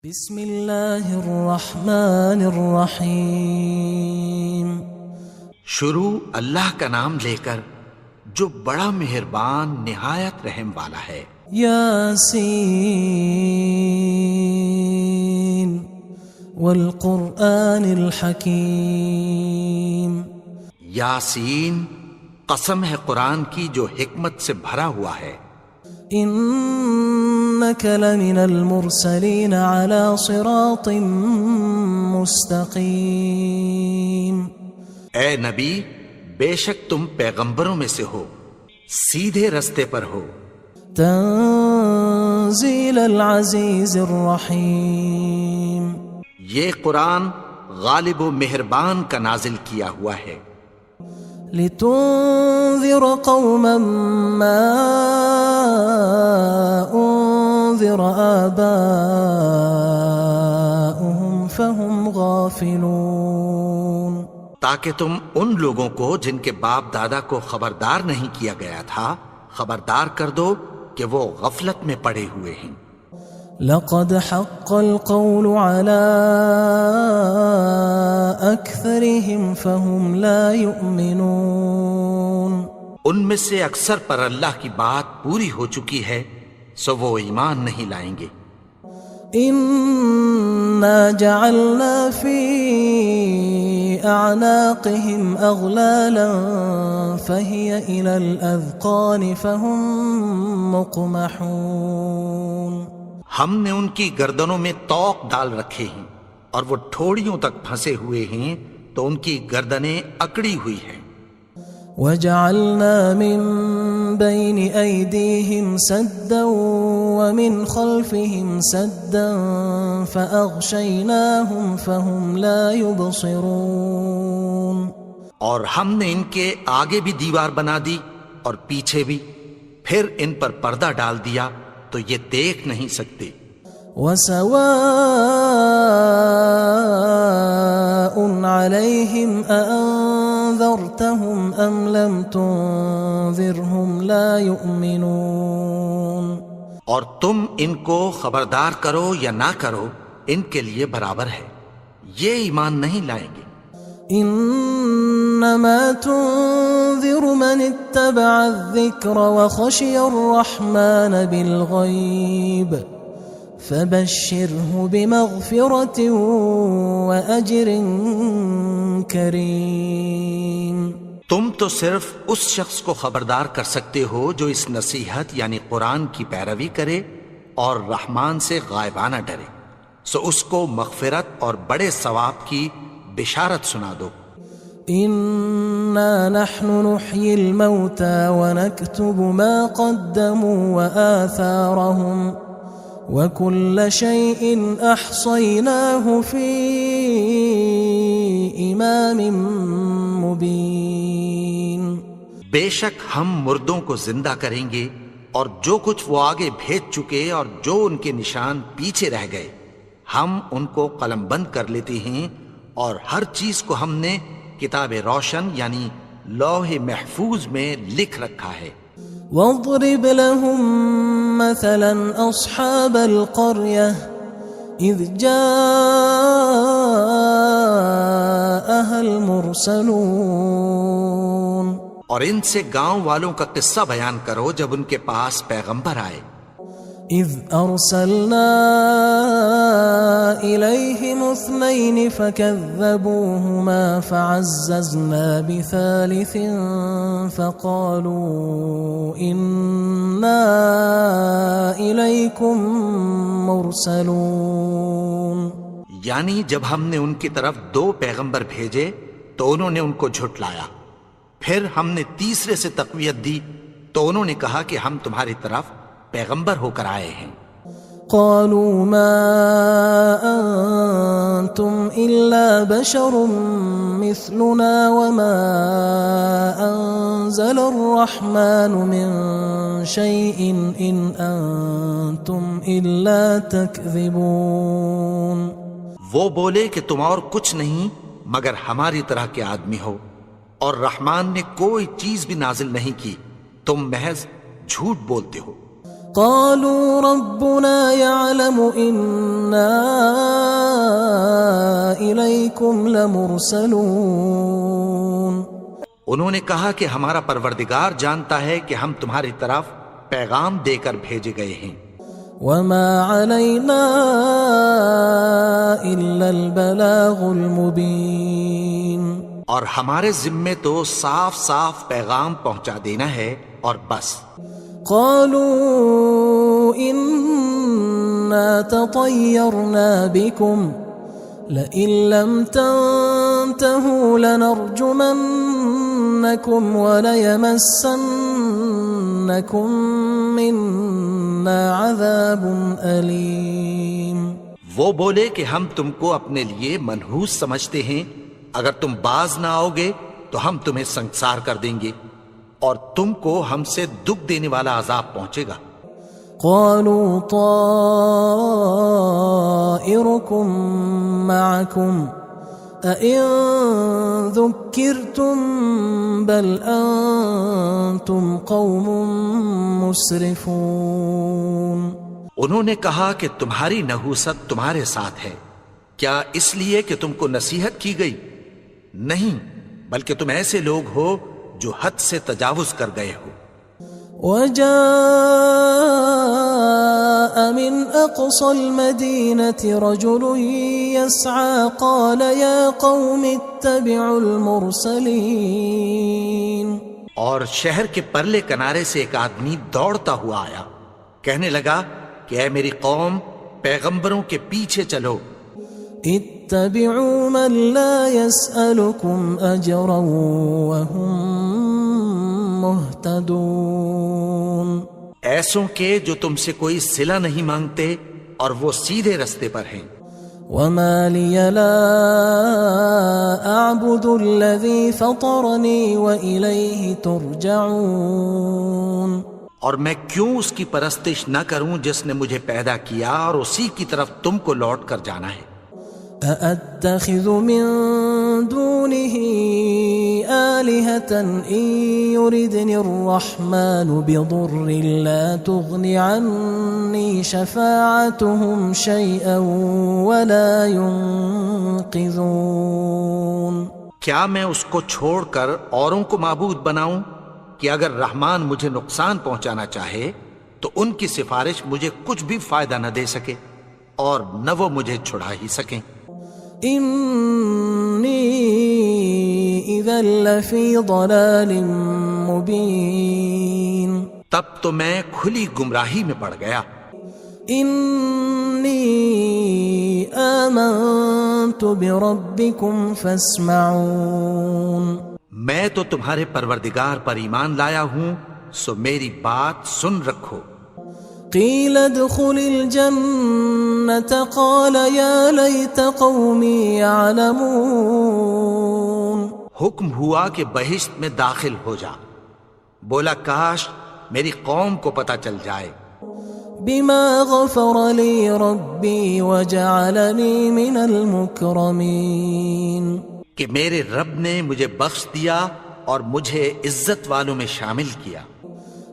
بسم اللہ الرحمن الرحیم۔ شروع اللہ کا نام لے کر جو بڑا مہربان نہایت رحم والا ہے۔ یاسین والقرآن الحکیم۔ یاسین، قسم ہے قرآن کی جو حکمت سے بھرا ہوا ہے۔ انک لمن المرسلین علی صراط مستقیم۔ اے نبی، بے شک تم پیغمبروں میں سے ہو، سیدھے رستے پر ہو۔ تنزیل العزیز الرحیم۔ یہ قرآن غالب و مہربان کا نازل کیا ہوا ہے۔ لتنذر قوما ما انذر آباؤهم فهم غافلون۔ تاکہ تم ان لوگوں کو جن کے باپ دادا کو خبردار نہیں کیا گیا تھا خبردار کر دو کہ وہ غفلت میں پڑے ہوئے ہیں۔ لقد حق القول على أكثرهم فهم لا يؤمنون۔ ان میں سے اکثر پر اللہ کی بات پوری ہو چکی ہے سو وہ ایمان نہیں لائیں گے۔ إنا جعلنا في أعناقهم أغلالا فهي إلى الأذقان فهم مقمحون۔ ہم نے ان کی گردنوں میں طوق ڈال رکھے ہیں اور وہ ٹھوڑیوں تک پھنسے ہوئے ہیں تو ان کی گردنیں اکڑی ہوئی ہیں۔ وجعلنا من بين أيديهم سدا ومن خلفهم سدا فأغشيناهم فهم لا يبصرون۔ اور ہم نے ان کے آگے بھی دیوار بنا دی اور پیچھے بھی، پھر ان پر پردہ ڈال دیا تو یہ دیکھ نہیں سکتے۔ وسواء عليهم أأنذرتهم أم لم تنذرهم لا يؤمنون۔ اور تم ان کو خبردار کرو یا نہ کرو ان کے لیے برابر ہے، یہ ایمان نہیں لائیں گے۔ انما تنذر من اتبع الذکر وخشی الرحمن بالغیب فبشره بمغفرة وأجر کریم۔ تم تو صرف اس شخص کو خبردار کر سکتے ہو جو اس نصیحت یعنی قرآن کی پیروی کرے اور رحمان سے غائبانہ ڈرے، سو اس کو مغفرت اور بڑے ثواب کی بشارت سنا دو۔ انا نحن نحيي الموتى ونكتب ما قدموا وآثارهم وكل شيء احصيناه في امام مبين۔ بے شک ہم مردوں کو زندہ کریں گے اور جو کچھ وہ آگے بھیج چکے اور جو ان کے نشان پیچھے رہ گئے ہم ان کو قلم بند کر لیتے ہیں، اور ہر چیز کو ہم نے کتاب روشن یعنی لوح محفوظ میں لکھ رکھا ہے۔ واضرب لهم مثلا اصحاب القرية اذ جاءها المرسلون۔ اور ان سے گاؤں والوں کا قصہ بیان کرو جب ان کے پاس پیغمبر آئے۔ اذ ارسلنا الیہم اثنین فکذبوہما فعززنا بثالث فقالوا انا الیکم مرسلون۔ یعنی جب ہم نے ان کی طرف 2 پیغمبر بھیجے تو انہوں نے ان کو جھٹلایا، پھر ہم نے تیسرے سے تقویت دی تو انہوں نے کہا کہ ہم تمہاری طرف پیغمبر ہو کر آئے ہیں۔ قالوا ما انتم الا بشر مثلنا وما انزل الرحمن من شيء ان انتم الا تكذبون۔ وہ بولے کہ تم اور کچھ نہیں مگر ہماری طرح کے آدمی ہو، اور رحمان نے کوئی چیز بھی نازل نہیں کی، تم محض جھوٹ بولتے ہو۔ قالوا ربنا يعلم إنا إليكم لمرسلون. انہوں نے کہا کہ ہمارا پروردگار جانتا ہے کہ ہم تمہاری طرف پیغام دے کر بھیجے گئے ہیں. وما علينا إلا البلاغ المبين. اور ہمارے ذمے تو صاف صاف پیغام پہنچا دینا ہے اور بس. قالوا إنا تطيرنا بكم لئن لم تنتهوا لنرجمنكم وليمسنكم منا عذاب أليم. وہ بولے کہ ہم تم کو اپنے لیے منحوس سمجھتے ہیں، اگر تم باز نہ آؤ گے تو ہم تمہیں سنسار کر دیں گے اور تم کو ہم سے دکھ دینے والا عذاب پہنچے گا. قالوا طائركم معكم أئن ذكرتم بل أنتم قوم مسرفون. انہوں نے کہا کہ تمہاری نحوست تمہارے ساتھ ہے، کیا اس لیے کہ تم کو نصیحت کی گئی؟ نہیں، بلکہ تم ایسے لوگ ہو جو حد سے تجاوز کر گئے ہو. وجاء من أقصى المدينة رجل يسعى قال يا قوم اتبعوا المرسلين. اور شہر کے پرلے کنارے سے ایک آدمی دوڑتا ہوا آیا، کہنے لگا کہ اے میری قوم، پیغمبروں کے پیچھے چلو. اتبعوا من لا يسألكم أجرا وهم مهتدون. ایسوں کے جو تم سے کوئی صلہ نہیں مانگتے اور وہ سیدھے رستے پر ہیں. وما لي لا أعبد الذي فطرني وإليه ترجعون. اور میں کیوں اس کی پرستش نہ کروں جس نے مجھے پیدا کیا اور اسی کی طرف تم کو لوٹ کر جانا ہے. أأتخذ من دونه آلهة إن يردني الرحمن بضر لا تغن عني شفاعتهم شيئا ولا ينقذون. کیا میں اس کو چھوڑ کر اوروں کو معبود بناؤں کہ اگر رحمان مجھے نقصان پہنچانا چاہے تو ان کی سفارش مجھے کچھ بھی فائدہ نہ دے سکے اور نہ وہ مجھے چھڑا ہی سکیں. إني إذا لفي ضلال مبين. تب تو میں کھلی گمراہی میں پڑ گیا. إني آمنت بربكم فاسمعون. میں تو تمہارے پروردگار پر ایمان لایا ہوں، سو میری بات سن رکھو. قيل ادخل الجنة قال يا ليت قومي يعلمون. حکم ہوا کہ بہشت میں داخل ہو جا. بولا کاش میری قوم کو پتہ چل جائے. بما غفر لي ربي وجعلني من المكرمين. کہ میرے رب نے مجھے بخش دیا اور مجھے عزت والوں میں شامل کیا.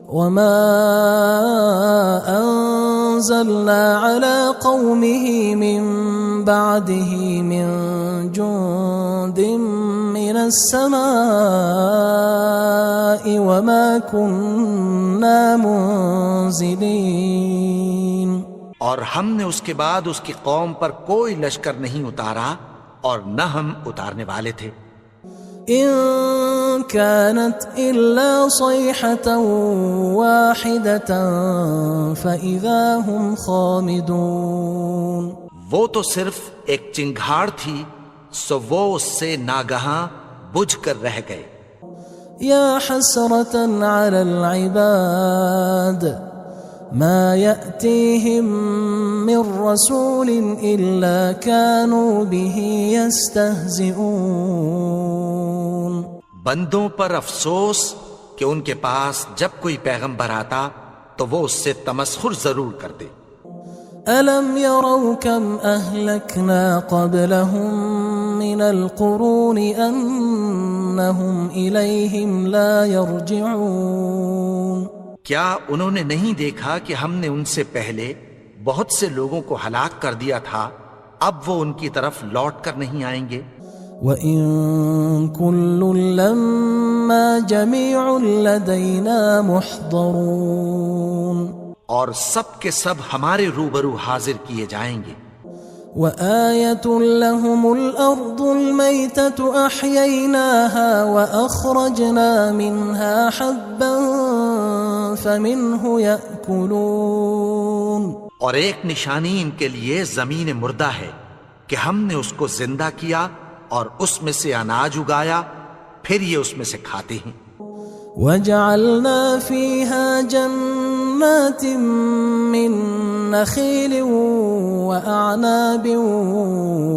وما أنزلنا على قومه من بعده من جند من السماء وما كنا منزلين. اور ہم نے اس کے بعد اس کی قوم پر کوئی لشکر نہیں اتارا اور نہ ہم اتارنے والے تھے. إن كانت إلا صيحة واحدة فإذا هم خامدون. وہ تو صرف ایک چنگھاڑ تھی، سو وہ اس سے ناگہاں بجھ کر رہ گئے. يا حسرة على العباد ما يأتيهم من رسول إلا كانوا به يستهزئون. بندوں پر افسوس کہ ان کے پاس جب کوئی پیغمبر آتا تو وہ اس سے تمسخر ضرور کرتے. ألم يروا كم أهلكنا قبلهم من القرون أنهم إليهم لا يرجعون. کیا انہوں نے نہیں دیکھا کہ ہم نے ان سے پہلے بہت سے لوگوں کو ہلاک کر دیا تھا، اب وہ ان کی طرف لوٹ کر نہیں آئیں گے؟ وَإِن كُلٌّ لَمَّا جَمِيعٌ لَدَيْنَا مُحْضَرُونَ، اور سب کے سب ہمارے روبرو حاضر کیے جائیں گے۔ وَآيَةٌ لَهُمُ الْأَرْضُ الْمَيْتَةُ أَحْيَيْنَاهَا وَأَخْرَجْنَا مِنْهَا حَبًّا فَمِنْهُ يَأْكُلُونَ، اور ایک نشانی ان کے لیے زمین مردہ ہے کہ ہم نے اس کو زندہ کیا اور اس میں سے اناج اگایا، پھر یہ اس میں سے کھاتے ہیں۔ وَجَعَلْنَا فِيهَا جَنَّاتٍ مِّن نَخِيلٍ وَأَعْنَابٍ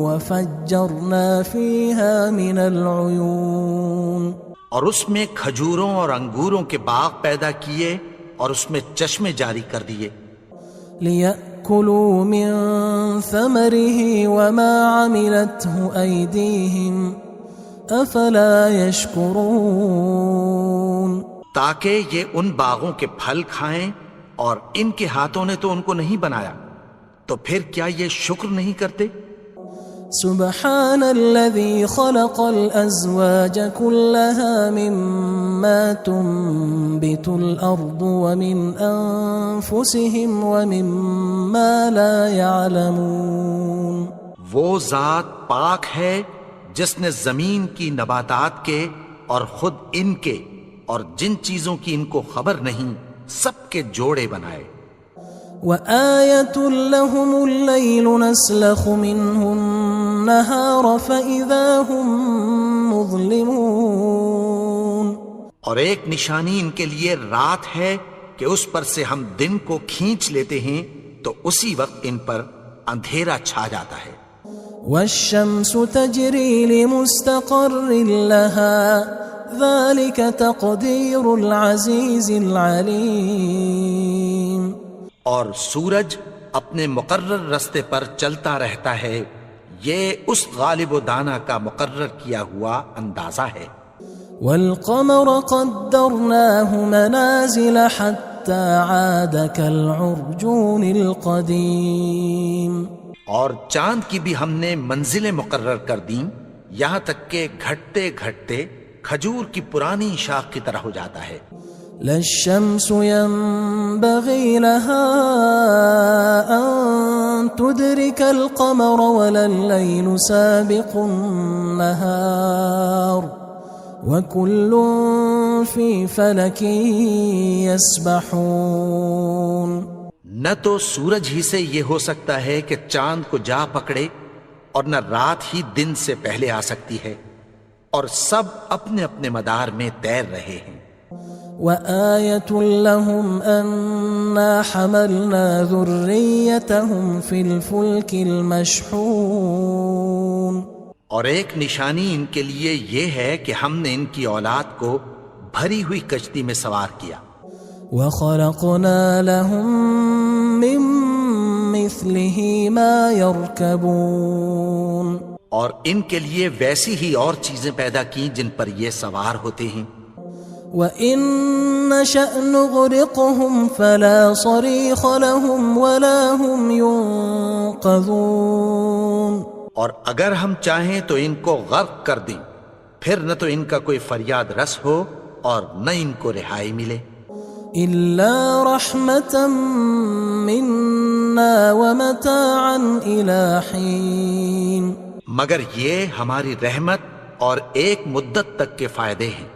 وَفَجَّرْنَا فِيهَا مِنَ الْعُيُونِ، اور اس میں کھجوروں اور انگوروں کے باغ پیدا کیے اور اس میں چشمے جاری کر دیے، لِيَأْكُلُوا مِن ثَمَرِهِ وَمَا عَمِلَتْهُ أَيْدِيهِمْ أَفَلَا يَشْكُرُونَ، تاکہ یہ ان باغوں کے پھل کھائیں، اور ان کے ہاتھوں نے تو ان کو نہیں بنایا، تو پھر کیا یہ شکر نہیں کرتے؟ سبحان الذي خلق الأزواج كلها مما تنبت الأرض ومن أنفسهم ومما لا يعلمون، وہ ذات پاک ہے جس نے زمین کی نباتات کے اور خود ان کے اور جن چیزوں کی ان کو خبر نہیں سب کے جوڑے بنائے۔ وآية لهم الليل نسلخ منه النهار فإذا هم مظلمون، اور ایک نشانی ان کے لیے رات ہے کہ اس پر سے ہم دن کو کھینچ لیتے ہیں تو اسی وقت ان پر اندھیرا چھا جاتا ہے۔ والشمس تجري لمستقر لها ذلك تقدير العزيز العليم، اور سورج اپنے مقرر رستے پر چلتا رہتا ہے، یہ اس غالب و دانا کا مقرر کیا ہوا اندازہ ہے۔ والقمر قدرناه منازل حتى عاد كالعرجون القديم، اور چاند کی بھی ہم نے منزلیں مقرر کر دیں، یہاں تک کہ گھٹتے گھٹتے کھجور کی پرانی شاخ کی طرح ہو جاتا ہے۔ لا الشمس ينبغي لها أن تدرك القمر ولا الليل سابق النهار وكل في فلك يسبحون، نہ تو سورج ہی سے یہ ہو سکتا ہے کہ چاند کو جا پکڑے، اور نہ رات ہی دن سے پہلے آ سکتی ہے، اور سب اپنے اپنے مدار میں تیر رہے ہیں۔ وآية لهم أنا حملنا ذريتهم في الفلك المشحون، اور ایک نشانی ان کے لیے یہ ہے کہ ہم نے ان کی اولاد کو بھری ہوئی کشتی میں سوار کیا۔ وخلقنا لهم من مثله ما يركبون، اور ان کے لیے ویسی ہی اور چیزیں پیدا کی جن پر یہ سوار ہوتے ہیں۔ وَإِن نَّشَأْ نُغْرِقْهُمْ فَلَا صَرِيخَ لَهُمْ وَلَا هُمْ يُنقَذُونَ، اور اگر ہم چاہیں تو ان کو غرق کر دیں، پھر نہ تو ان کا کوئی فریاد رس ہو اور نہ ان کو رہائی ملے۔ إِلَّا رَحْمَةً مِنَّا وَمَتَاعًا إِلَى حِينٍ، مگر یہ ہماری رحمت اور ایک مدت تک کے فائدے ہیں۔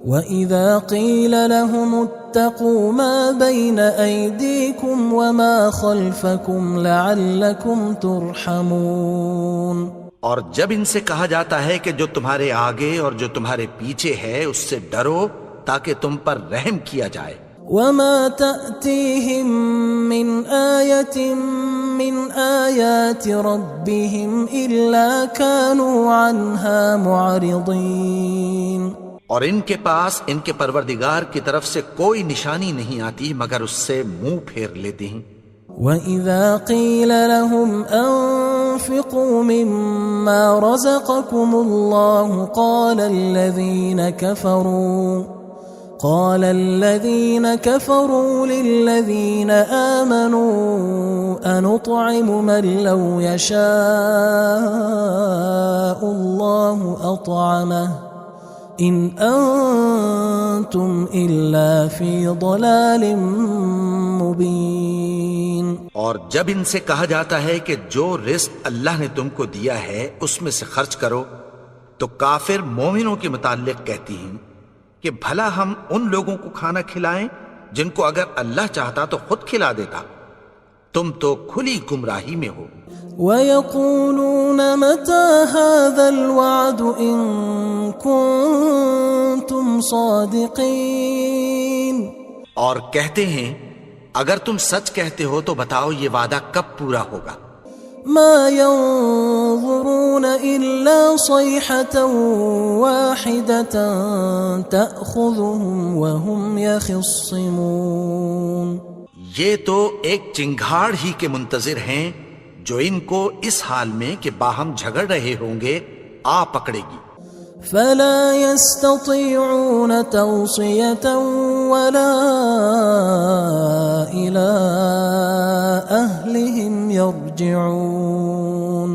وَإِذَا قِيلَ لَهُمُ اتَّقُوا مَا بَيْنَ أَيْدِيكُمْ وَمَا خَلْفَكُمْ لَعَلَّكُمْ تُرْحَمُونَ، اور جب ان سے کہا جاتا ہے کہ جو تمہارے آگے اور جو تمہارے پیچھے ہے اس سے ڈرو تاکہ تم پر رحم کیا جائے۔ وَمَا تَأْتِيهِم مِّنْ آيَةٍ مِّنْ آيَاتِ رَبِّهِمْ إِلَّا كَانُوا عَنْهَا مُعْرِضِينَ، اور ان کے پاس ان کے پروردگار کی طرف سے کوئی نشانی نہیں آتی مگر اس سے منہ پھیر لیتے ہیں۔ وَإِذَا قِيلَ لَهُمْ أَنفِقُوا مِمَّا رَزَقَكُمُ اللَّهُ قال الذين كفروا للذين آمنوا أنطعم من لو يشاء الله أطعمه إن أنتم إلا في ضلال مبين. اور جب ان سے کہا جاتا ہے کہ جو رزق اللہ نے تم کو دیا ہے اس میں سے خرچ کرو، تو کافر مومنوں کے متعلق کہتی ہیں کہ بھلا ہم ان لوگوں کو کھانا کھلائیں جن کو اگر اللہ چاہتا تو خود کھلا دیتا. تم تو کھلی گمراہی میں ہو. وَيَقُولُونَ مَتَى هَذَا الْوَعْدُ إِن كُنتُمْ صَادِقِينَ. اور کہتے ہیں اگر تم سچ کہتے ہو تو بتاؤ یہ وعدہ کب پورا ہوگا. ما ينظرون إلا صيحة واحدة تأخذهم وهم يخصمون. یہ تو ایک چنگھاڑ ہی کے منتظر ہیں جو ان کو اس حال میں کہ باہم جھگڑ رہے ہوں گے آ پکڑے گی. فلا يستطيعون توصية ولا إلى أهلهم يرجعون.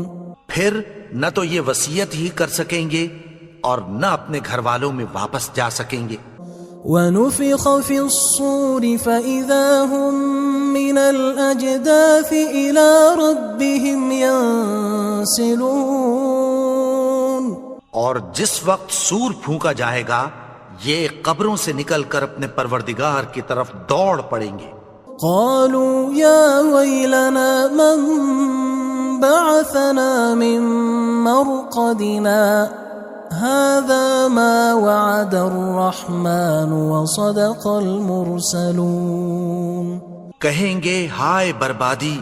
پھر نہ تو یہ وصیت ہی کر سکیں گے اور نہ اپنے گھر والوں میں واپس جا سکیں گے. ونفخ في الصور فإذا هم من الأجداث إلى ربهم ينسلون. اور جس وقت سور پھونکا جائے گا یہ قبروں سے نکل کر اپنے پروردگار کی طرف دوڑ پڑیں گے. قالوا يا ويلنا من بعثنا من مرقدنا هذا ما وعد الرحمن وصدق المرسلون. کہیں گے ہائے بربادی،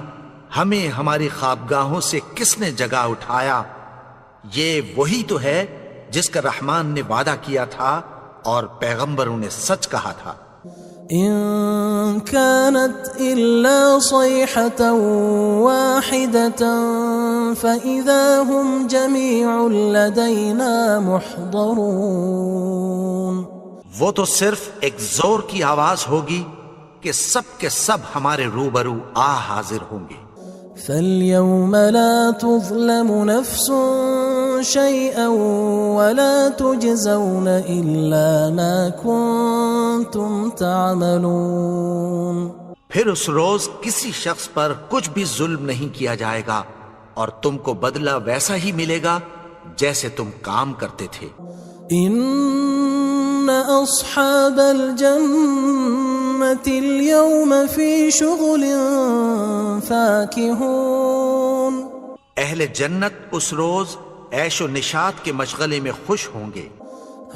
ہمیں ہماری خوابگاہوں سے کس نے جگا اٹھایا. یہ وہی تو ہے جس کا رحمان نے وعدہ کیا تھا اور پیغمبروں نے سچ کہا تھا. إن كانت إلا صيحة واحدة فإذا هم جميع لدينا محضرون. وہ تو صرف ایک زور کی آواز ہوگی کہ سب کے سب ہمارے روبرو آ حاضر ہوں گے. فاليوم لا تظلم نفس شيئا ولا تجزون إلا ما كنتم تعملون. پھر اس روز کسی شخص پر کچھ بھی ظلم نہیں کیا جائے گا اور تم کو بدلہ ویسا ہی ملے گا جیسے تم کام کرتے تھے. ان اصحاب الجنة اليوم في شغل فاكهون. اہل جنت اس روز عیش و نشاط کے مشغلے میں خوش ہوں گے.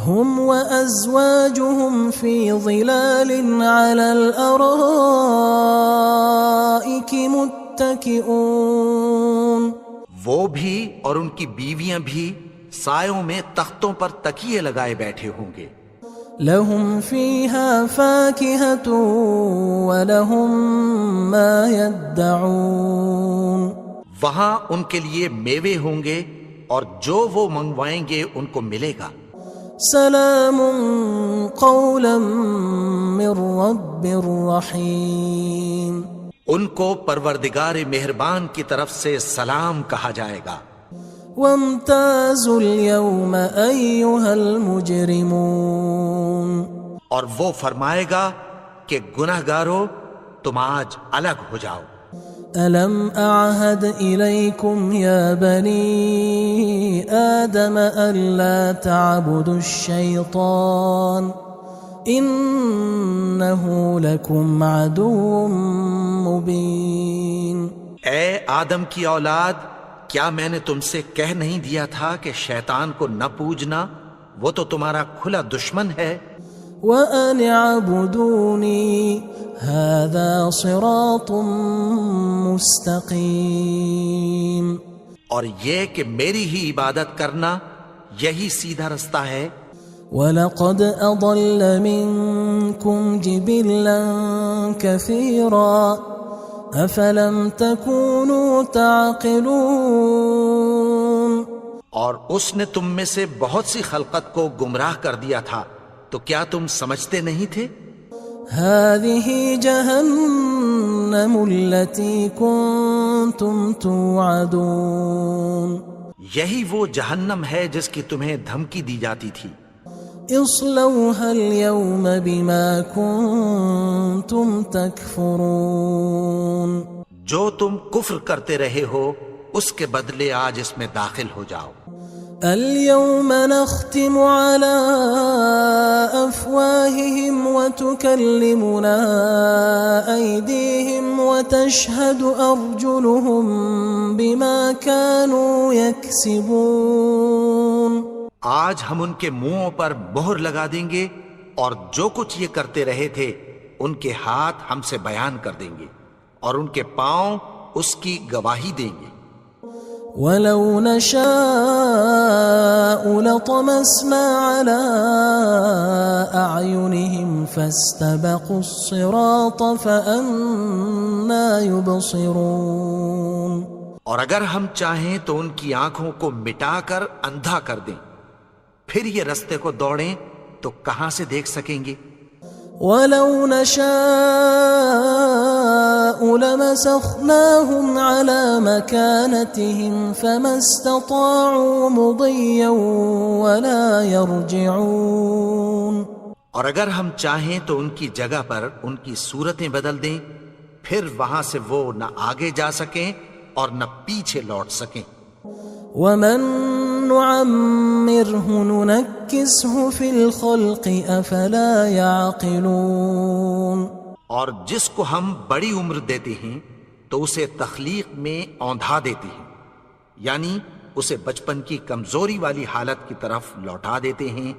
هم وأزواجهم في ظلال على الأرائك متكئون. وہ بھی اور ان کی بیویاں بھی سایوں میں تختوں پر تکیے لگائے بیٹھے ہوں گے. لهم فيها فاكهة ولهم ما يدعون. وہاں ان کے لیے میوے ہوں گے اور جو وہ منگوائیں گے ان کو ملے گا. سلام قولا من رب رحیم. ان کو پروردگار مہربان کی طرف سے سلام کہا جائے گا. وامتازوا اليوم أيها المجرمون. اور وہ فرمائے گا کہ گنہگارو تم آج الگ ہو جاؤ. ألم أعهد إليكم يا بني آدم ألا تعبدوا الشيطان إنه لكم عدو مبين. اے آدم کی اولاد، کیا میں نے تم سے کہہ نہیں دیا تھا کہ شیطان کو نہ پوجنا، وہ تو تمہارا کھلا دشمن ہے. وَأَنِ اعْبُدُونِي هَذَا صِرَاطٌ مُسْتَقِيمٌ. اور یہ کہ میری ہی عبادت کرنا یہی سیدھا رستہ ہے. وَلَقَدْ أَضَلَّ مِنْكُمْ جِبِلًّا كَثِيرًا أَفَلَمْ تَكُونُوا تَعْقِلُونَ. اور اس نے تم میں سے بہت سی خلقت کو گمراہ کر دیا تھا، تو کیا تم سمجھتے نہیں تھے؟ هذه جهنم التي كنتم توعدون یہی وہ جہنم ہے جس کی تمہیں دھمکی دی جاتی تھی۔ اصلوها اليوم بما كنتم تكفرون جو تم کفر کرتے رہے ہو اس کے بدلے آج اس میں داخل ہو جاؤ۔ اليوم نختم على أفواههم وتكلمنا أيديهم وتشهد أرجلهم بما كانوا يكسبون آج ہم ان کے منہوں پر مہر لگا دیں گے اور جو کچھ یہ کرتے رہے تھے ان کے ہاتھ ہم سے بیان کر دیں گے اور ان کے پاؤں اس کی گواہی دیں گے۔ وَلَوْ نَشَاءُ لَطَمَسْنَا عَلَىٰ أَعْيُنِهِمْ فَاسْتَبَقُوا الصِّرَاطَ فَأَنَّىٰ يُبْصِرُونَ اور اگر ہم چاہیں تو ان کی آنکھوں کو مٹا کر اندھا کر دیں، پھر یہ رستے کو دوڑیں تو کہاں سے دیکھ سکیں گے؟ وَلَوْ نَشَاءُ لَمَسَخْنَاهُمْ عَلَىٰ مَكَانَتِهِمْ فَمَا اسْتَطَاعُوا مُضِيًّا وَلَا يَرْجِعُونَ اور اگر ہم چاہیں تو ان کی جگہ پر ان کی صورتیں بدل دیں، پھر وہاں سے وہ نہ آگے جا سکیں اور نہ پیچھے لوٹ سکیں۔ وَمَن نُعَمِّرْهُ نُنَكِّسْهُ فِي الْخَلْقِ أَفَلَا يَعْقِلُونَ اور جس کو ہم بڑی عمر دیتے ہیں تو اسے تخلیق میں اوندھا دیتے ہیں، یعنی اسے بچپن کی کمزوری والی حالت کی طرف لوٹا دیتے ہیں،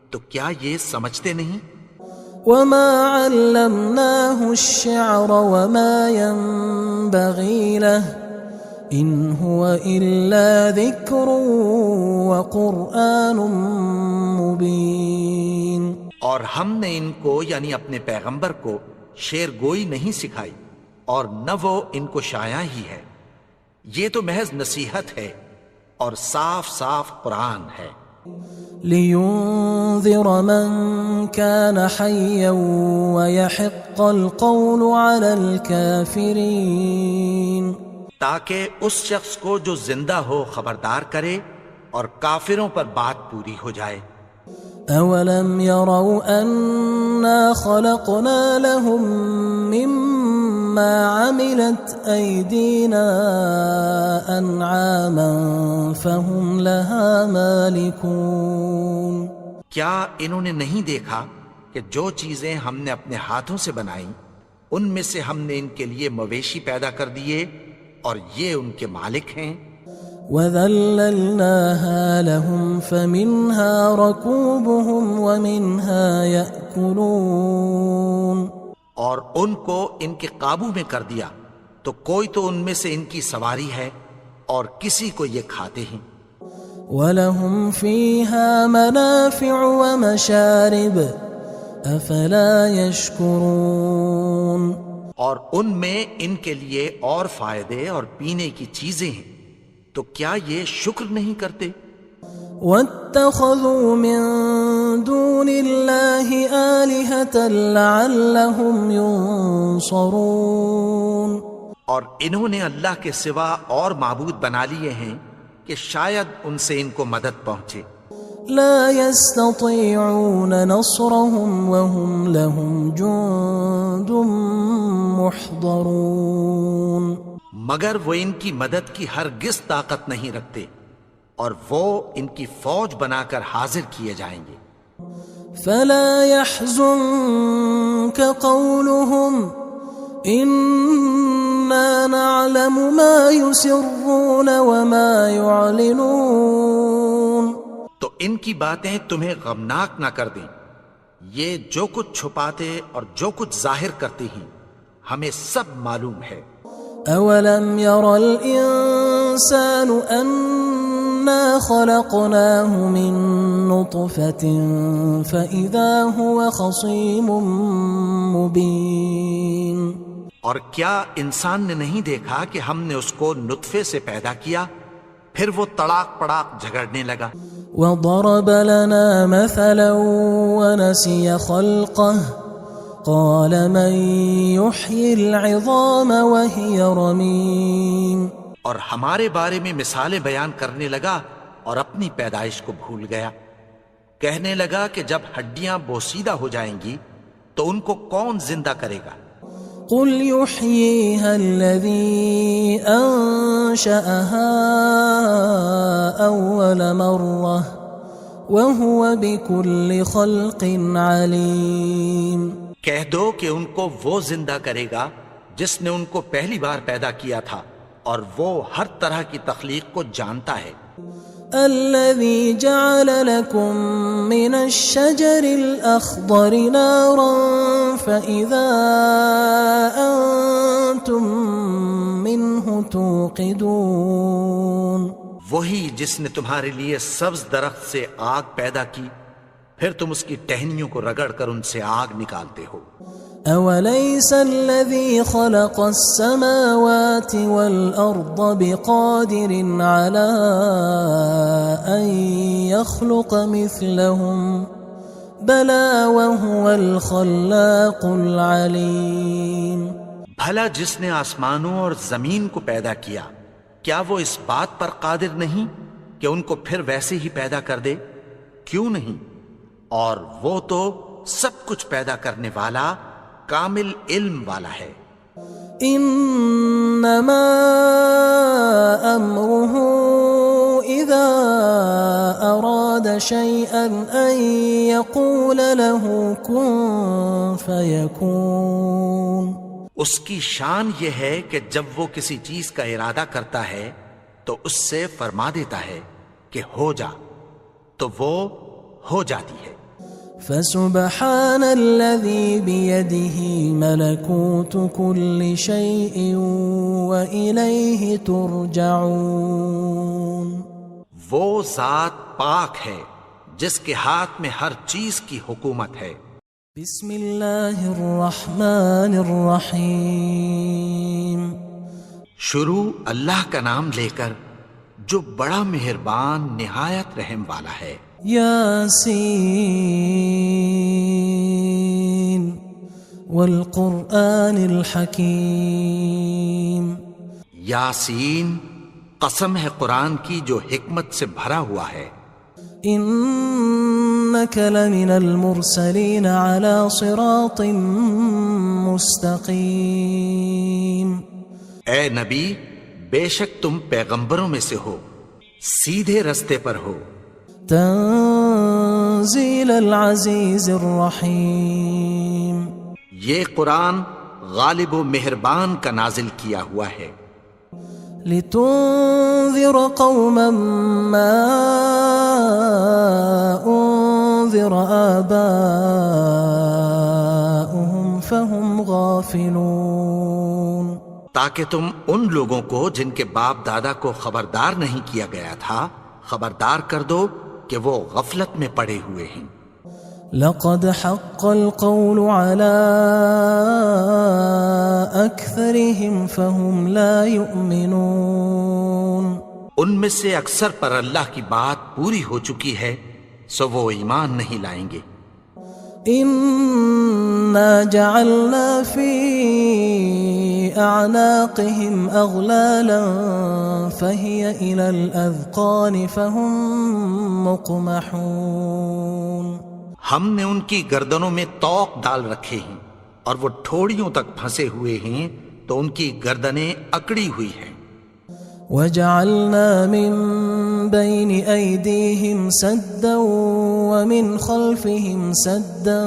تو کیا یہ سمجھتے نہیں؟ وَمَا عَلَّمْنَاهُ الشِّعْرَ وَمَا يَنبَغِي لَهُ إِنْ هُوَ إِلَّا ذِكْرٌ وَقُرْآنٌ مُبِينٌ اور ہم نے ان کو یعنی اپنے پیغمبر کو شعر گوئی نہیں سکھائی اور نہ وہ ان کو شایع ہی ہے، یہ تو محض نصیحت ہے اور صاف صاف قرآن ہے۔ لِيُنذِرَ مَن كَانَ حَيًّا وَيَحِقَّ الْقَوْلُ عَلَى الْكَافِرِينَ تاکہ اس شخص کو جو زندہ ہو خبردار کرے اور کافروں پر بات پوری ہو جائے۔ أَوَلَمْ يَرَوْا أَنَّا خَلَقْنَا لَهُم مِّمَّا عَمِلَتْ أَيْدِينَا أَنْعَامًا فَهُمْ لَهَا مَالِكُونَ کیا انہوں نے نہیں دیکھا کہ جو چیزیں ہم نے اپنے ہاتھوں سے بنائیں ان میں سے ہم نے ان کے لیے مویشی پیدا کر دیے اور یہ ان کے مالک ہیں۔ وَذَلَّلْنَاهَا لَهُمْ فَمِنْهَا رَكُوبُهُمْ وَمِنْهَا يَأْكُلُونَ اور ان کو ان کے قابو میں کر دیا تو کوئی تو ان میں سے ان کی سواری ہے اور کسی کو یہ کھاتے ہیں۔ وَلَهُمْ فِيهَا مَنَافِعُ وَمَشَارِبُ أَفَلَا يَشْكُرُونَ اور ان میں ان کے لیے اور فائدے اور پینے کی چیزیں ہیں، تو کیا یہ شکر نہیں کرتے؟ وَاتَّخَذُوا مِن دُونِ اللَّهِ آلِهَةً لَعَلَّهُمْ يُنصَرُونَ اور انہوں نے اللہ کے سوا اور معبود بنا لیے ہیں کہ شاید ان سے ان کو مدد پہنچے۔ لا يستطيعون نصرهم وهم لهم جند محضرون مگر وہ ان کی مدد کی ہرگز طاقت نہیں رکھتے اور وہ ان کی فوج بنا کر حاضر کیے جائیں گے۔ فلا يحزنك قولهم إنا نعلم ما يسرون وما يعلنون تو ان کی باتیں تمہیں غمناک نہ کر دیں، یہ جو کچھ چھپاتے اور جو کچھ ظاہر کرتے ہیں ہمیں سب معلوم ہے۔ أولم ير الإنسان أنا خلقناه من نطفة فإذا هو خصيم مبين اور کیا انسان نے نہیں دیکھا کہ ہم نے اس کو نطفے سے پیدا کیا، پھر وہ تڑاک پڑاک جھگڑنے لگا۔ وضرب لنا مثلا ونسي خلقه قال من يحيي العظام وهي رميم اور ہمارے بارے میں مثالیں بیان کرنے لگا اور اپنی پیدائش کو بھول گیا. کہنے لگا کہ جب ہڈیاں بوسیدہ ہو جائیں گی تو ان کو کون زندہ کرے گا؟ قل يحييها الذي أنشأها أول مرة وهو بكل خلق عليم. کہہ دو کہ ان کو وہ زندہ کرے گا جس نے ان کو پہلی بار پیدا کیا تھا اور وہ ہر طرح کی تخلیق کو جانتا ہے. الذي جعل لكم من الشجر الأخضر نارا فإذا أنتم منه توقدون. وہی جس نے تمہارے لیے سبز درخت سے آگ پیدا کی پھر تم اس کی ٹہنیوں کو رگڑ کر ان سے آگ نکالتے ہو. أوليس الذي خلق السماوات والأرض بقادر على أن يخلق مثلهم بلى وهو الخلاق العليم. بھلا جس نے آسمانوں اور زمین کو پیدا کیا کیا وہ اس بات پر قادر نہیں کہ ان کو پھر ویسے ہی پیدا کر دے؟ کیوں نہیں؟ اور وہ تو سب کچھ پیدا کرنے والا کامل علم والا ہے. انما امره اذا اراد شيئا ان يقول له كن فيكون. اس کی شان یہ ہے کہ جب وہ کسی چیز کا ارادہ کرتا ہے تو اس سے فرما دیتا ہے کہ ہو جا تو وہ ہو جاتی ہے. فسبحان الذي بيده ملكوت كل شيء وإليه ترجعون. وہ ذات پاک ہے جس کے ہاتھ میں ہر چیز کی حکومت ہے. بسم اللہ الرحمن الرحیم. شروع اللہ کا نام لے کر جو بڑا مہربان نہایت رحم والا ہے. یاسین والقرآن الحکیم. یاسین قسم ہے قرآن کی جو حکمت سے بھرا ہوا ہے. انک لمن المرسلین علی صراط مستقیم. اے نبی بے شک تم پیغمبروں میں سے ہو سیدھے رستے پر ہو. تنزیل العزیز الرحیم. یہ قرآن غالب و مہربان کا نازل کیا ہوا ہے. لتنذر قوما ما انذر آباؤهم فهم غافلون. تاکہ تم ان لوگوں کو جن کے باپ دادا کو خبردار نہیں کیا گیا تھا خبردار کر دو کہ وہ غفلت میں پڑے ہوئے ہیں. لقد حق القول على أكثرهم فهم لا يؤمنون. ان میں سے اکثر پر اللہ کی بات پوری ہو چکی ہے سو وہ ایمان نہیں لائیں گے. إنا جعلنا في أعناقهم أغلالا فهي إلى الأذقان فهم مقمحون. ہم نے ان کی گردنوں میں طوق ڈال رکھے ہیں اور وہ ٹھوڑیوں تک پھنسے ہوئے ہیں تو ان کی گردنیں اکڑی ہوئی ہیں. وجعلنا من بين أيديهم سدا ومن خلفهم سدا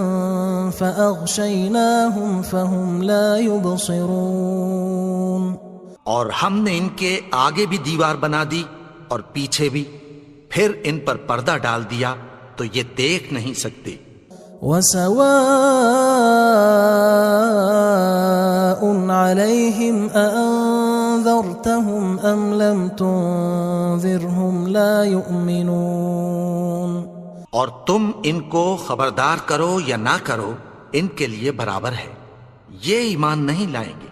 فأغشيناهم فهم لا يبصرون. اور ہم نے ان کے آگے بھی دیوار بنا دی اور پیچھے بھی پھر ان پر پردہ ڈال دیا تو یہ دیکھ نہیں سکتے. وسواء عليهم أأنذرتهم أم لم تنذرهم لا يؤمنون. اور تم ان کو خبردار کرو یا نہ کرو ان کے لیے برابر ہے یہ ایمان نہیں لائیں گے.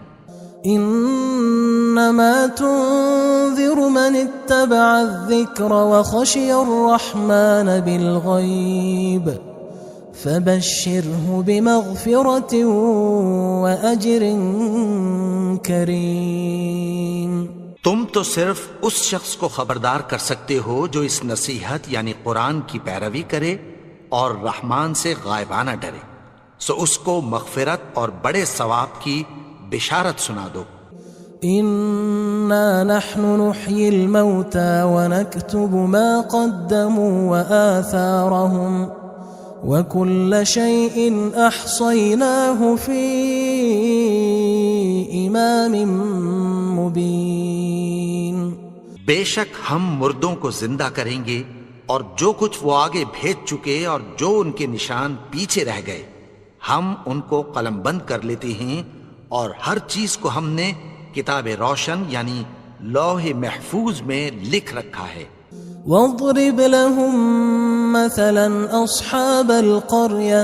إنما تنذر من اتبع الذكر وخشي الرحمن بالغيب فبشره بمغفرة وأجر كريم۔ تم تو صرف اس شخص کو خبردار کر سکتے ہو جو اس نصیحت یعنی قرآن کی پیروی کرے اور رحمان سے غائبانہ ڈرے، سو اس کو مغفرت اور بڑے ثواب کی بشارت سنا دو۔ إنا نحن نحيي الموتى ونكتب ما قدموا وآثارهم وكل شيء أحصيناه في إمام مبين۔ بے شک ہم مردوں کو زندہ کریں گے اور جو کچھ وہ آگے بھیج چکے اور جو ان کے نشان پیچھے رہ گئے ہم ان کو قلم بند کر لیتے ہیں، اور ہر چیز کو ہم نے کتاب روشن یعنی لوح محفوظ میں لکھ رکھا ہے۔ واضرب لهم مثلا أصحاب القرية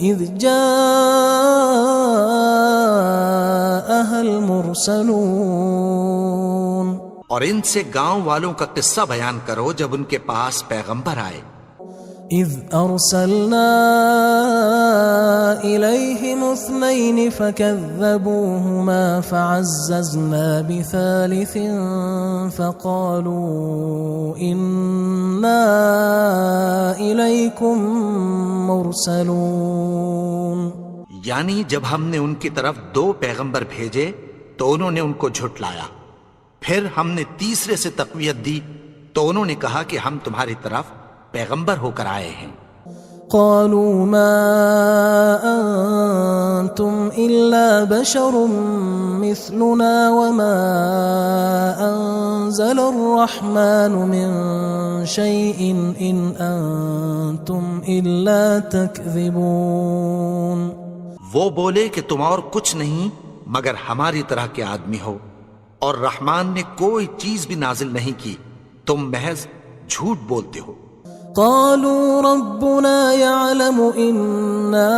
إذ جاءها المرسلون، اور ان سے گاؤں والوں کا قصہ بیان کرو جب ان کے پاس پیغمبر آئے۔ إذ أرسلنا إليهم 2 فكذبوهما فعززنا بثالث فقالوا إنا إليكم مرسلون۔ یعنی جب ہم نے ان کی طرف 2 پیغمبر بھیجے تو انہوں نے ان کو جھٹلایا، پھر ہم نے تیسرے سے تقویت دی تو انہوں نے کہا کہ ہم تمہاری طرف پیغمبر ہو کر آئے ہیں۔ قالوا ما أنتم إلا بشر مثلنا وما أنزل الرحمن من شيء إن أنتم إلا تكذبون۔ وہ بولے کہ تم اور کچھ نہیں مگر ہماری طرح کے آدمی ہو، اور رحمان نے کوئی چیز بھی نازل نہیں کی، تم محض جھوٹ بولتے ہو۔ قالوا ربنا يعلم إنا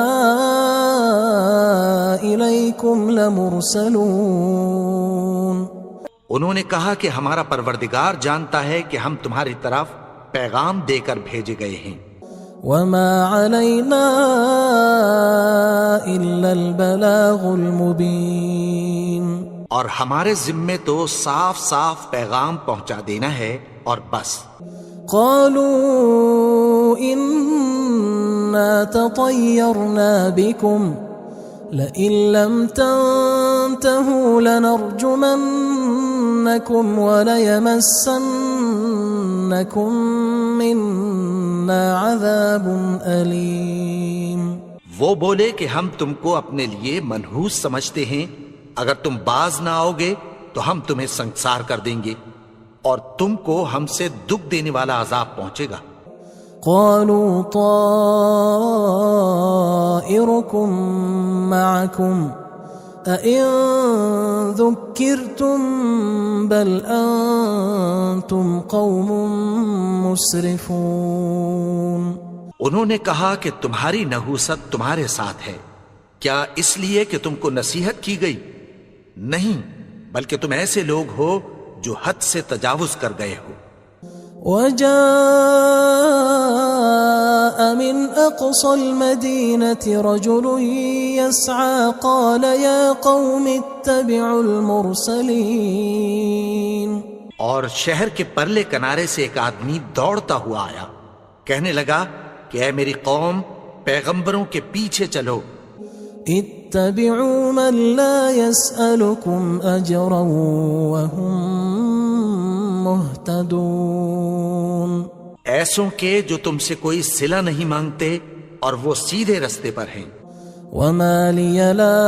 إليكم لمرسلون۔ انہوں نے کہا کہ ہمارا پروردگار جانتا ہے کہ ہم تمہاری طرف پیغام دے کر بھیجے گئے ہیں۔ وما علينا إلا البلاغ المبين۔ اور ہمارے ذمے تو صاف صاف پیغام پہنچا دینا ہے اور بس۔ قالوا إنا تطيرنا بكم لئن لم تنتهوا لنرجمنكم وليمسنكم منا عذاب أليم۔ وہ بولے کہ ہم تم کو اپنے لیے منحوس سمجھتے ہیں، اگر تم باز نہ آؤ گے تو ہم تمہیں سنگسار کر دیں گے اور تم کو ہم سے دکھ دینے والا عذاب پہنچے گا۔ قالوا طائركم معكم أئن ذكرتم بل أنتم قوم مسرفون۔ انہوں نے کہا کہ تمہاری نحوست تمہارے ساتھ ہے، کیا اس لیے کہ تم کو نصیحت کی گئی؟ نہیں، بلکہ تم ایسے لوگ ہو جو حد سے تجاوز کر گئے ہو۔ وجاء من أقصى المدينة رجل يسعى قال يا قوم اتبعوا المرسلين۔ اور شہر کے پرلے کنارے سے ایک آدمی دوڑتا ہوا آیا، کہنے لگا کہ اے میری قوم، پیغمبروں کے پیچھے چلو۔ اتبعوا من لا يسألكم أجرا وهم مهتدون۔ ایسوں کے جو تم سے کوئی صلہ نہیں مانگتے اور وہ سیدھے رستے پر ہیں۔ وما لي لا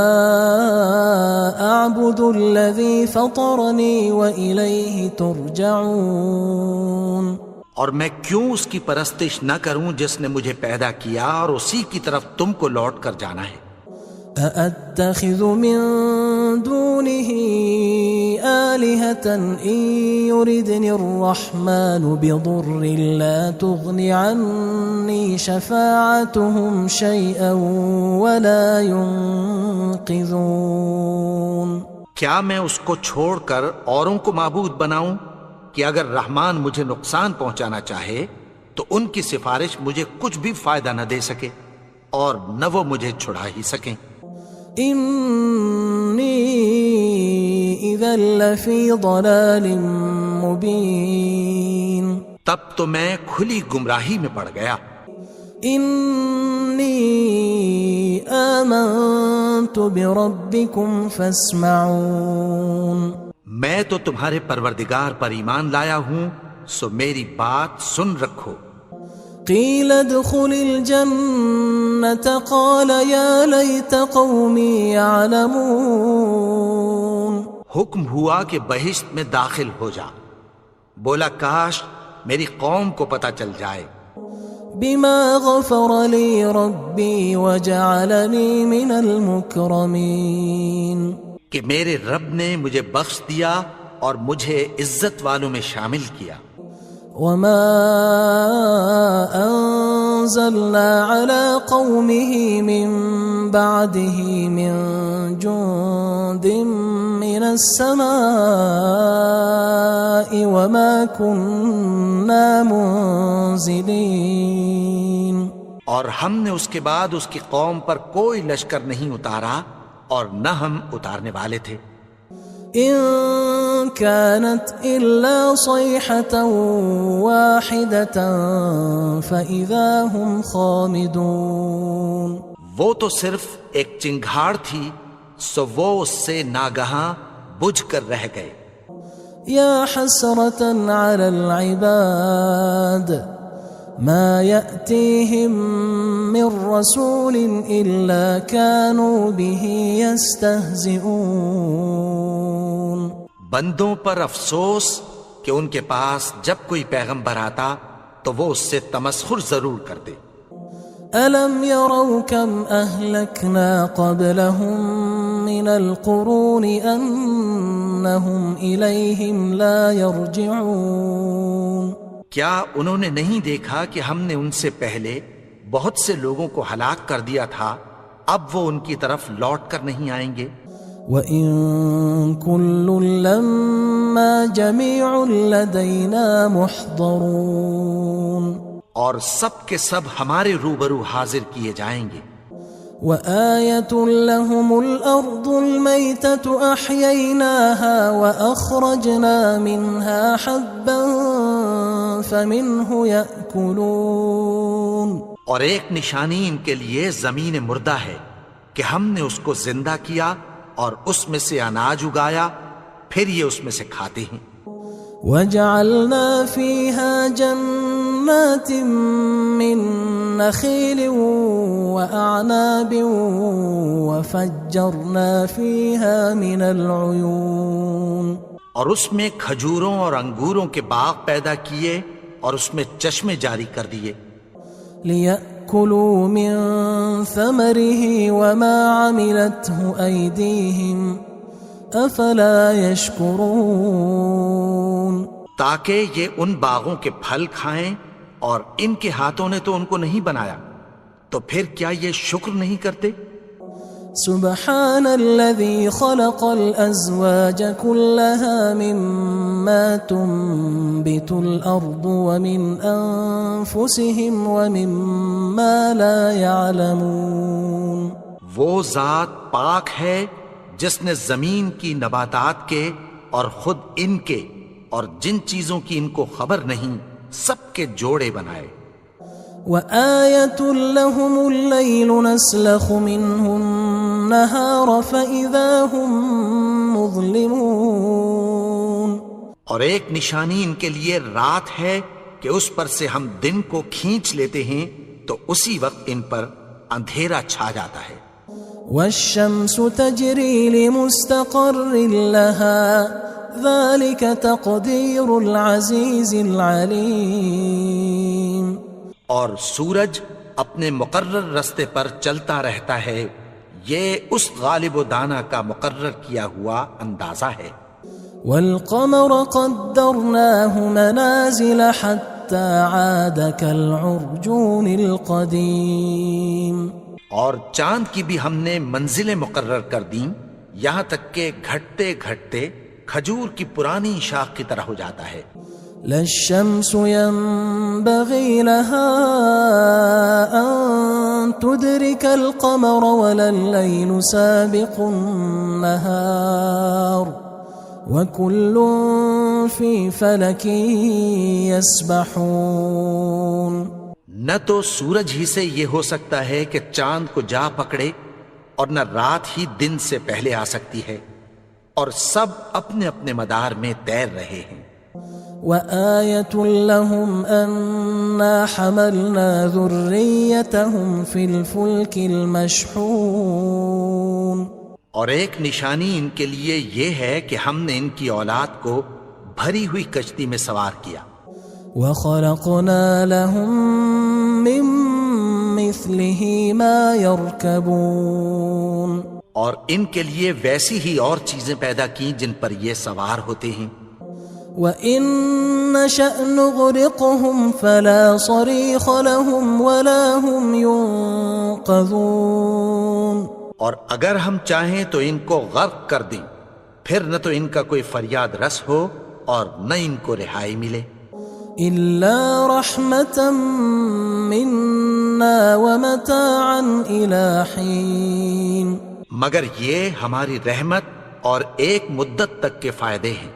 أعبد الذي فطرني وإليه ترجعون۔ اور میں کیوں اس کی پرستش نہ کروں جس نے مجھے پیدا کیا اور اسی کی طرف تم کو لوٹ کر جانا ہے۔ أأتخذ من دونه آلهة إن يردني الرحمن بضر لا تغن عني شفاعتهم شيئا ولا ينقذون۔ کیا میں اس کو چھوڑ کر اوروں کو معبود بناؤں کہ اگر رحمان مجھے نقصان پہنچانا چاہے تو ان کی سفارش مجھے کچھ بھی فائدہ نہ دے سکے اور نہ وہ مجھے چھڑا ہی سکیں۔ انی اذا لفی ضلال مبین، تب تو میں کھلی گمراہی میں پڑ گیا۔ انی آمنت بربکم فاسمعون، میں تو تمہارے پروردگار پر ایمان لایا ہوں، سو میری بات سن رکھو۔ قیل ادخل الجنة قال یا لیت قومی یعلمون، حکم ہوا کہ بہشت میں داخل ہو جا، بولا کاش میری قوم کو پتہ چل جائے۔ بما غفر لی ربی وجعلنی من المکرمین، کہ میرے رب نے مجھے بخش دیا اور مجھے عزت والوں میں شامل کیا۔ وما انزلنا على قومه من بعده من جند من السماء وما كنا منزلين، اور ہم نے اس کے بعد اس کی قوم پر کوئی لشکر نہیں اتارا اور نہ ہم اتارنے والے تھے۔ ان كانت الا صيحة واحدة فاذا هم خامدون، وہ تو صرف ایک چنگھاڑ تھی، سو وہ اس سے ناگہاں بجھ کر رہ گئے۔ یا حسرة على العباد ما يأتيهم من رسول إلا كانوا به يستهزئون، بندوں پر افسوس کہ ان کے پاس جب کوئی پیغمبر آتا تو وہ اس سے تمسخر ضرور کرتے۔ ألم يروا كم أهلكنا قبلهم من القرون أنهم إليهم لا يرجعون، کیا انہوں نے نہیں دیکھا کہ ہم نے ان سے پہلے بہت سے لوگوں کو ہلاک کر دیا تھا، اب وہ ان کی طرف لوٹ کر نہیں آئیں گے۔ وَإِن كُلٌّ لَمَّا جَمِيعٌ لَدَيْنَا مُحْضَرُونَ، اور سب کے سب ہمارے روبرو حاضر کیے جائیں گے۔ وَآيَةٌ لَهُمُ الْأَرْضُ الْمَيْتَةُ أَحْيَيْنَاهَا وَأَخْرَجْنَا مِنْهَا حَبًّا فَمِنْهُ يَأْكُلُونَ، اور ایک نشانی ان کے لیے زمین مردہ ہے کہ ہم نے اس کو زندہ کیا اور اس میں سے اناج اگایا، پھر یہ اس میں سے کھاتے ہیں۔ وَجَعَلْنَا فِيهَا جَنَّاتٍ مِّن نَخِيلٍ وَأَعْنَابٍ وَفَجَّرْنَا فِيهَا مِنَ الْعُيُونِ، اور اس میں کھجوروں اور انگوروں کے باغ پیدا کیے اور اس میں چشمے جاری کر دیے۔ لِيَأْكُلُوا مِن ثَمَرِهِ وَمَا عَمِلَتْهُ أَيْدِيهِمْ أَفَلَا يَشْكُرُونَ، تاکہ یہ ان باغوں کے پھل کھائیں اور ان کے ہاتھوں نے تو ان کو نہیں بنایا، تو پھر کیا یہ شکر نہیں کرتے؟ سبحان الذي خلق الأزواج كلها مما تنبت الأرض ومن أنفسهم ومما لا يعلمون، وہ ذات پاک ہے جس نے زمین کی نباتات کے اور خود ان کے اور جن چیزوں کی ان کو خبر نہیں سب کے جوڑے بنائے۔ وآية لهم الليل نسلخ منه النهار فإذا هم مظلمون، اور ایک نشانی ان کے لیے رات ہے کہ اس پر سے ہم دن کو کھینچ لیتے ہیں تو اسی وقت ان پر اندھیرا چھا جاتا ہے۔ والشمس تجري لمستقر لها ذلك تقدير العزيز العليم، اور سورج اپنے مقرر رستے پر چلتا رہتا ہے، یہ اس غالب و دانا کا مقرر کیا ہوا اندازہ ہے۔ والقمر قدرناه منازل حتى عاد كالعرجون القديم، اور چاند کی بھی ہم نے منزلیں مقرر کر دیں یہاں تک کہ گھٹتے گھٹتے کھجور کی پرانی شاخ کی طرح ہو جاتا ہے. لا الشمس ينبغي لها أن تدرك القمر ولا الليل سابق النهار وكل في فلك يسبحون. نہ تو سورج ہی سے یہ ہو سکتا ہے کہ چاند کو جا پکڑے اور نہ رات ہی دن سے پہلے آ سکتی ہے، اور سب اپنے اپنے مدار میں تیر رہے ہیں. وآية لهم أنا حملنا ذريتهم في الفلك المشحون. اور ایک نشانی ان کے لیے یہ ہے کہ ہم نے ان کی اولاد کو بھری ہوئی کشتی میں سوار کیا. وخلقنا لهم من مثله ما يركبون. اور ان کے لیے ویسی ہی اور چیزیں پیدا کی جن پر یہ سوار ہوتے ہیں. وَإِن نَّشَأْ نُغْرِقْهُمْ فَلَا صَرِيخَ لَهُمْ وَلَا هُمْ يُنقَذُونَ. اور اگر ہم چاہیں تو ان کو غرق کر دیں، پھر نہ تو ان کا کوئی فریاد رس ہو اور نہ ان کو رہائی ملے. إِلَّا رَحْمَةً مِّنَّا وَمَتَاعًا إِلَى حِينٍ. مگر یہ ہماری رحمت اور ایک مدت تک کے فائدے ہیں.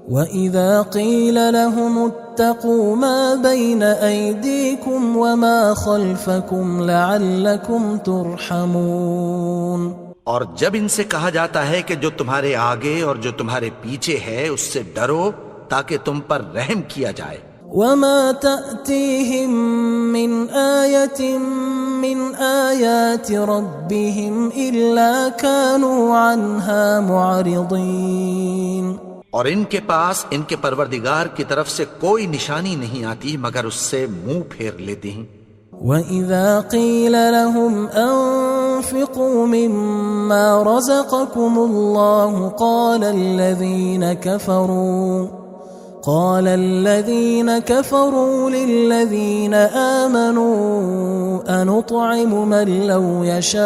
وَإِذَا قِيلَ لَهُمُ اتَّقُوا مَا بَيْنَ أَيْدِيكُمْ وَمَا خَلْفَكُمْ لَعَلَّكُمْ تُرْحَمُونَ. اور جب ان سے کہا جاتا ہے کہ جو تمہارے آگے اور جو تمہارے پیچھے ہے اس سے ڈرو تاکہ تم پر رحم کیا جائے. وَمَا تَأْتِيهِم مِّنْ آيَةٍ مِّنْ آيَاتِ رَبِّهِمْ إِلَّا كَانُوا عَنْهَا مُعْرِضِينَ. اور ان کے پاس ان کے پروردگار کی طرف سے کوئی نشانی نہیں آتی مگر اس سے منہ پھیر لیتے ہیں. وَإِذَا قِيلَ لَهُمْ أَنفِقُوا مِمَّا رَزَقَكُمُ اللَّهُ قَالَ الَّذِينَ كَفَرُوا لِلَّذِينَ آمَنُوا أَنُطْعِمُ مَن لَّوْ يَشَاءُ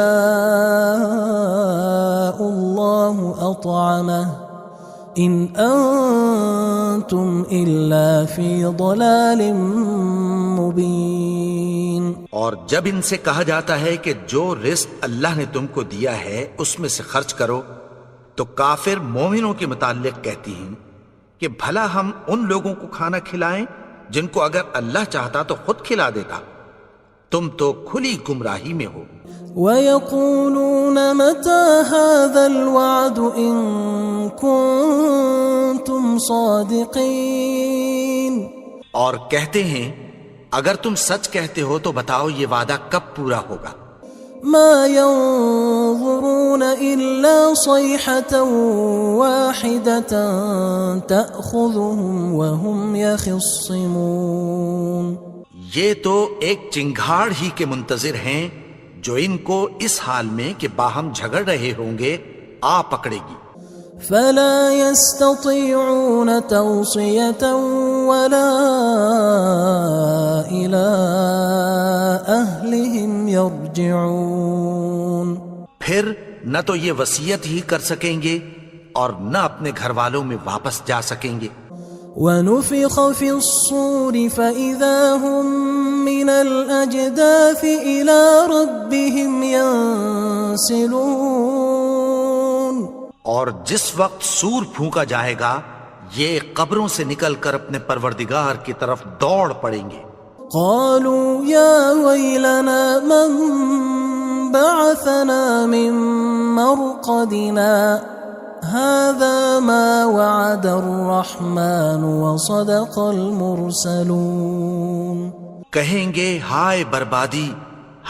اللَّهُ أَطْعَمَهُ إِنْ أَنْتُمْ إِلَّا فِي ضَلَالٍ مُبِينٍ. اور جب ان سے کہا جاتا ہے کہ جو رزق اللہ نے تم کو دیا ہے اس میں سے خرچ کرو، تو کافر مومنوں کے متعلق کہتی ہیں کہ بھلا ہم ان لوگوں کو کھانا کھلائیں جن کو اگر اللہ چاہتا تو خود کھلا دیتا. تم تو کھلی گمراہی میں ہو. وَيَقُولُونَ مَتَى هَذَا الْوَعْدُ إِن كُنتُمْ صَادِقِينَ. اور کہتے ہیں اگر تم سچ کہتے ہو تو بتاؤ یہ وعدہ کب پورا ہوگا. مَا يَنظُرُونَ إِلَّا صَيْحَةً وَاحِدَةً تَأْخُذُهُمْ وَهُمْ يَخِصِّمُونَ. یہ تو ایک چنگھاڑ ہی کے منتظر ہیں جو ان کو اس حال میں کہ باہم جھگڑ رہے ہوں گے آ پکڑے گی. فَلَا يَسْتَطِيعُونَ تَوْصِيَةً وَلَا إِلَىٰ أَهْلِهِمْ يَرْجِعُونَ. پھر نہ تو یہ وصیت ہی کر سکیں گے اور نہ اپنے گھر والوں میں واپس جا سکیں گے. وَنُفِخَ فِي الصُّورِ فَإِذَا هُم مِّنَ الْأَجْدَاثِ إِلَىٰ رَبِّهِمْ يَنسِلُونَ. اور جس وقت سور پھونکا جائے گا یہ قبروں سے نکل کر اپنے پروردگار کی طرف دوڑ پڑیں گے. قالوا يا ويلنا من بعثنا من مرقدنا هذا ما وعد الرحمن وصدق المرسلون. کہیں گے ہائے بربادی،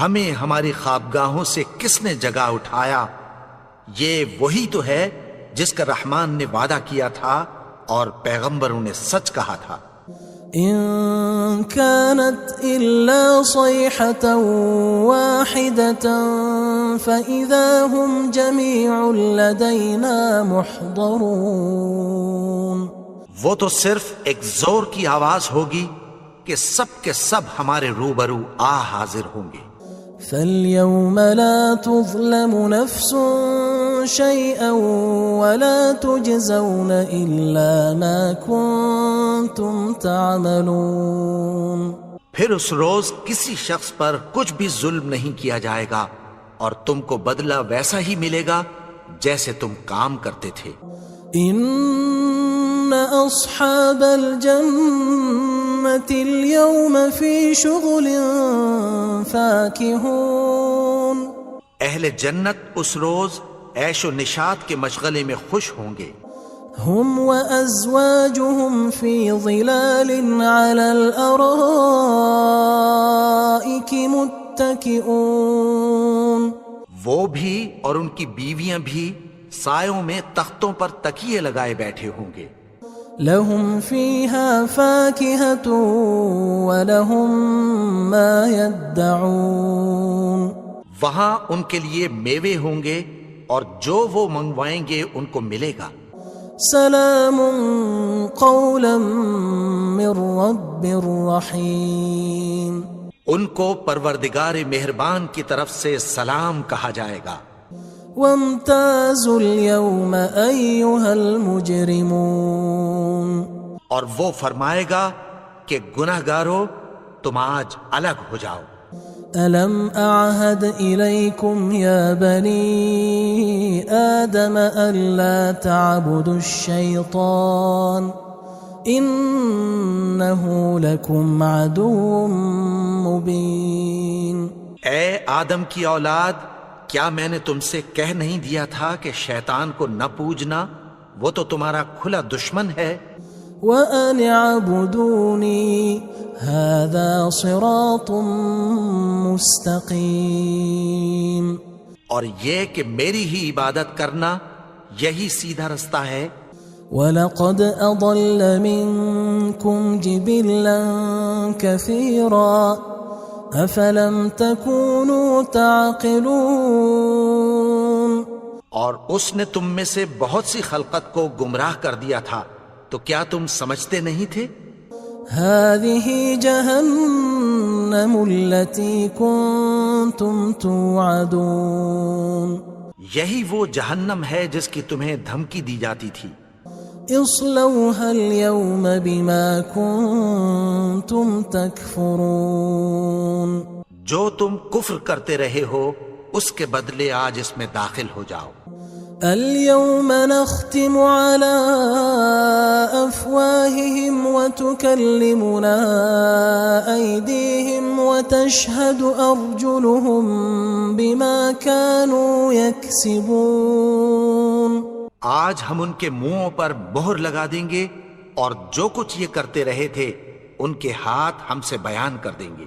ہمیں ہماری خوابگاہوں سے کس نے جگا اٹھایا. یہ وہی تو ہے جس کا رحمان نے وعدہ کیا تھا اور پیغمبروں نے سچ کہا تھا. إن كانت إلا صيحة واحدة فإذا هم جميع لدينا محضرون. وہ تو صرف ایک زور کی آواز ہوگی کہ سب کے سب ہمارے روبرو حاضر ہوں گے. فَالْيَوْمَ لَا تُظْلَمُ نَفْسٌ شيئا ولا تجزون إلا ما كنتم تعملون. پھر اس روز کسی شخص پر کچھ بھی ظلم نہیں کیا جائے گا اور تم کو بدلہ ویسا ہی ملے گا جیسے تم کام کرتے تھے. ان اصحاب الجنة اليوم في شغل فاكهون. اہل جنت اس روز عیش و نشاط کے مشغلے میں خوش ہوں گے. هم وأزواجهم في ظلال على الأرائك متكئون. وہ بھی اور ان کی بیویاں بھی سایوں میں تختوں پر تکیے لگائے بیٹھے ہوں گے. لهم فيها فاكهة ولهم ما يدعون. وہاں ان کے لیے میوے ہوں گے اور جو وہ منگوائیں گے ان کو ملے گا. سلام قولا من رب رحیم. ان کو پروردگار مہربان کی طرف سے سلام کہا جائے گا. وامتازوا اليوم أيها المجرمون. اور وہ فرمائے گا کہ گناہگارو تم آج الگ ہو جاؤ. ألم أعهد إليكم يا بني آدم ألا تعبدوا الشيطان إنه لكم عدو مبين. اے آدم کی اولاد، کیا میں نے تم سے کہہ نہیں دیا تھا کہ شیطان کو نہ پوجنا، وہ تو تمہارا کھلا دشمن ہے. وَأَنِ اعْبُدُونِي هَذَا صِرَاطٌ مُسْتَقِيمٌ. اور یہ کہ میری ہی عبادت کرنا یہی سیدھا رستہ ہے. وَلَقَدْ أَضَلَّ مِنكُمْ جِبِلًّا كَثِيرًا أَفَلَمْ تَكُونُوا تَعْقِلُونَ. اور اس نے تم میں سے بہت سی خلقت کو گمراہ کر دیا تھا، تو کیا تم سمجھتے نہیں تھے؟ هذه جهنم التي كنتم توعدون. یہی وہ جہنم ہے جس کی تمہیں دھمکی دی جاتی تھی. اصلوها اليوم بما كنتم تكفرون. جو تم کفر کرتے رہے ہو اس کے بدلے آج اس میں داخل ہو جاؤ. اليوم نختم على أفواههم وتكلمنا أيديهم وتشهد أرجلهم بما كانوا يكسبون. آج ہم ان کے منہوں پر مہر لگا دیں گے اور جو کچھ یہ کرتے رہے تھے ان کے ہاتھ ہم سے بیان کر دیں گے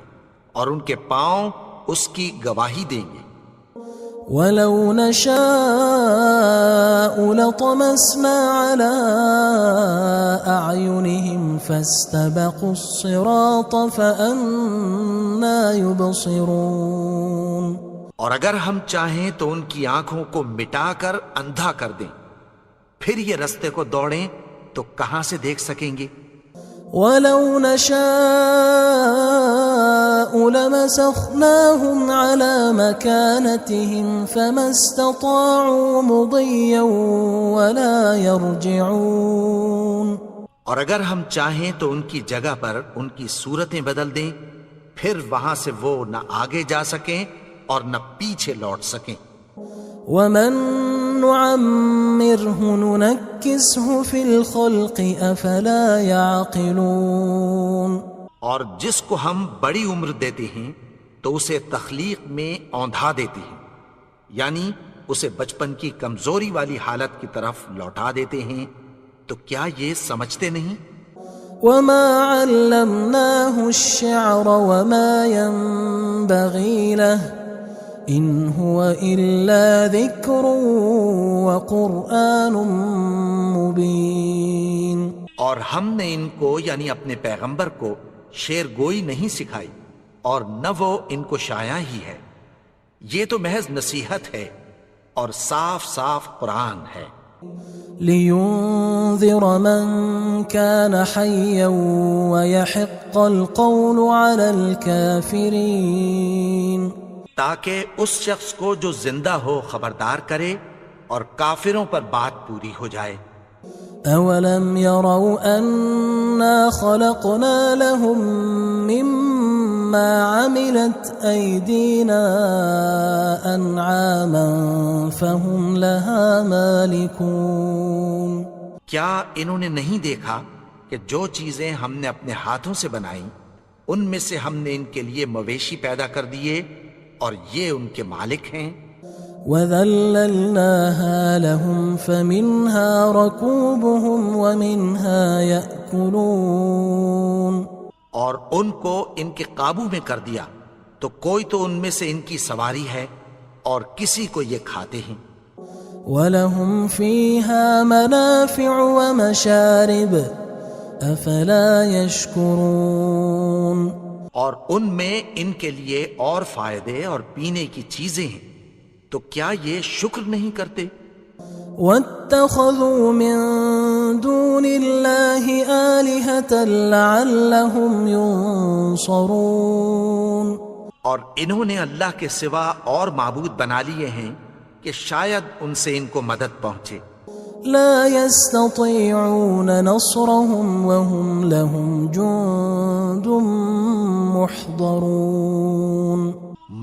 اور ان کے پاؤں اس کی گواہی دیں گے. وَلَوْ نَشَاءُ لَطَمَسْنَا عَلَىٰ أَعْيُنِهِمْ فَاسْتَبَقُوا الصِّرَاطَ فَأَنَّىٰ يُبْصِرُونَ. اور اگر ہم چاہیں تو ان کی آنکھوں کو مٹا کر اندھا کر دیں، پھر یہ رستے کو دوڑیں تو کہاں سے دیکھ سکیں گے. وَلَوْ نَشَاءُ لَمَسَخْنَاهُمْ عَلَىٰ مَكَانَتِهِمْ فَمَا اسْتَطَاعُوا مُضِيًّا وَلَا يَرْجِعُونَ. اور اگر ہم چاہیں تو ان کی جگہ پر ان کی صورتیں بدل دیں، پھر وہاں سے وہ نہ آگے جا سکیں اور نہ پیچھے لوٹ سکیں. وَمَن نُعَمِّرْهُ نُنَكِّسْهُ فِي الْخَلْقِ أَفَلَا يَعْقِلُونَ. اور جس کو ہم بڑی عمر دیتے ہیں تو اسے تخلیق میں اوندھا دیتے ہیں، یعنی اسے بچپن کی کمزوری والی حالت کی طرف لوٹا دیتے ہیں. تو کیا یہ سمجھتے نہیں؟ وَمَا عَلَّمْنَاهُ الشِّعْرَ وَمَا يَنبَغِي لَهُ إِنْ هُوَ إِلَّا ذِكْرٌ وَقُرْآنٌ مُبِينٌ. اور ہم نے ان کو یعنی اپنے پیغمبر کو شعر گوئی نہیں سکھائی اور نہ وہ ان کو شاعر ہی ہے، یہ تو محض نصیحت ہے اور صاف صاف قرآن ہے. لِيُنذِرَ مَن كَانَ حَيًّا وَيَحِقَّ الْقَوْلُ عَلَى الْكَافِرِينَ. تاکہ اس شخص کو جو زندہ ہو خبردار کرے اور کافروں پر بات پوری ہو جائے۔ أولم يروا أنا خلقنا لهم مما عملت أيدينا أنعاما فهم لها مالكون؟ کیا انہوں نے نہیں دیکھا کہ جو چیزیں ہم نے اپنے ہاتھوں سے بنائیں ان میں سے ہم نے ان کے لیے مویشی پیدا کر دیے اور یہ ان کے مالک ہیں۔ وَذَلَّلْنَاهَا لَهُمْ فَمِنْهَا رَكُوبُهُمْ وَمِنْهَا يَأْكُلُونَ، اور ان کو ان کے قابو میں کر دیا تو کوئی تو ان میں سے ان کی سواری ہے اور کسی کو یہ کھاتے ہیں۔ وَلَهُمْ فِيهَا مَنَافِعُ وَمَشَارِبُ أَفَلَا يَشْكُرُونَ، اور ان میں ان کے لیے اور فائدے اور پینے کی چیزیں ہیں، تو کیا یہ شکر نہیں کرتے؟ وَاتَّخَذُوا مِن دُونِ اللَّهِ آلِهَةً لَعَلَّهُمْ يُنصَرُونَ، اور انہوں نے اللہ کے سوا اور معبود بنا لیے ہیں کہ شاید ان سے ان کو مدد پہنچے۔ لا يستطيعون نصرهم وهم لهم جند محضرون،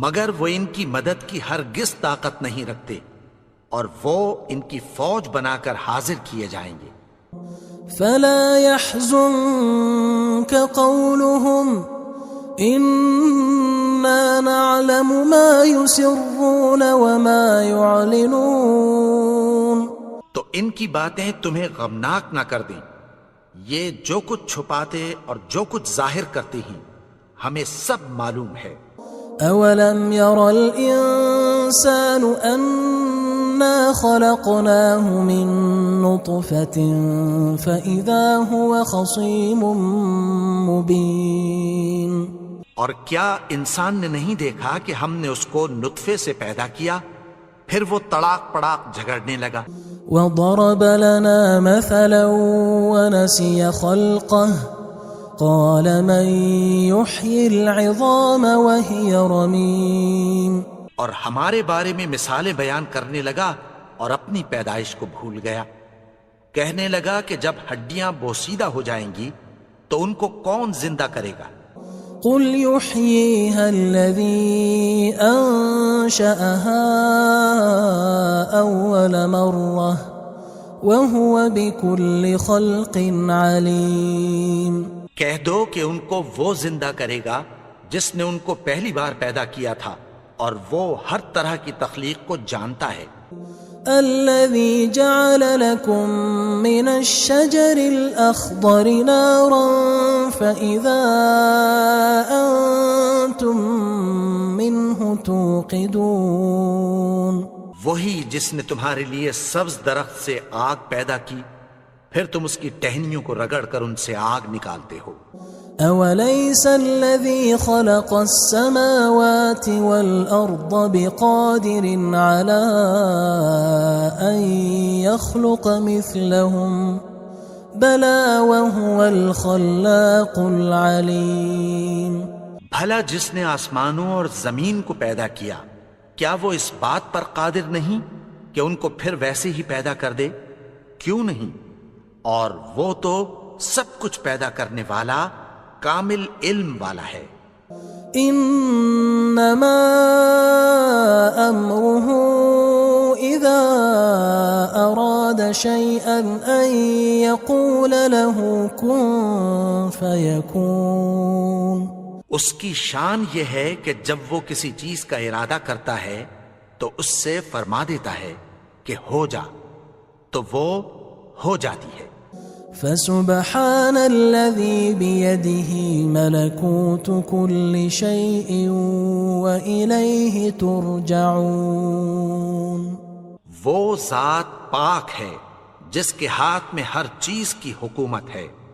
مگر وہ ان کی مدد کی ہرگز طاقت نہیں رکھتے اور وہ ان کی فوج بنا کر حاضر کیے جائیں گے۔ فلا يحزنك قولهم إنا نعلم ما يسرون وما يعلنون، تو ان کی باتیں تمہیں غمناک نہ کر دیں، یہ جو کچھ چھپاتے اور جو کچھ ظاہر کرتے ہیں ہمیں سب معلوم ہے۔ أولم ير الإنسان أنا خلقناه من نطفة فإذا هو خصيم مبين، اور کیا انسان نے نہیں دیکھا کہ ہم نے اس کو نطفے سے پیدا کیا پھر وہ تڑاک پڑاک جھگڑنے لگا۔ وضرب لنا مثلا ونسي خلقه قال من يحيي العظام وهي رميم، اور ہمارے بارے میں مثالیں بیان کرنے لگا اور اپنی پیدائش کو بھول گیا۔ کہنے لگا کہ جب ہڈیاں بوسیدہ ہو جائیں گی تو ان کو کون زندہ کرے گا؟ قل يحييها الذي أنشأها أول مرة وهو بكل خلق عليم، کہہ دو کہ ان کو وہ زندہ کرے گا جس نے ان کو پہلی بار پیدا کیا تھا اور وہ ہر طرح کی تخلیق کو جانتا ہے۔ الذي جعل لكم من الشجر الأخضر نارا فإذا أنتم منه توقدون، وہی جس نے تمہارے لیے سبز درخت سے آگ پیدا کی پھر تم اس کی ٹہنیوں کو رگڑ کر ان سے آگ نکالتے ہو۔ أوليس الذي خلق السماوات والأرض بقادر على أن يخلق مثلهم بلى وهو الخلاق العليم، بھلا جس نے آسمانوں اور زمین کو پیدا کیا کیا وہ اس بات پر قادر نہیں کہ ان کو پھر ویسے ہی پیدا کر دے؟ کیوں نہیں؟ اور وہ تو سب کچھ پیدا کرنے والا کامل علم والا ہے۔ انما امره اذا اراد شيئا ان يقول له كن فيكون، اس کی شان یہ ہے کہ جب وہ کسی چیز کا ارادہ کرتا ہے تو اس سے فرما دیتا ہے کہ ہو جا، تو وہ ہو جاتی ہے۔ فسبحان الذي بيده ملكوت كل شيء وإليه ترجعون، وہ ذات پاک ہے جس کے ہاتھ میں ہر چیز کی حکومت ہے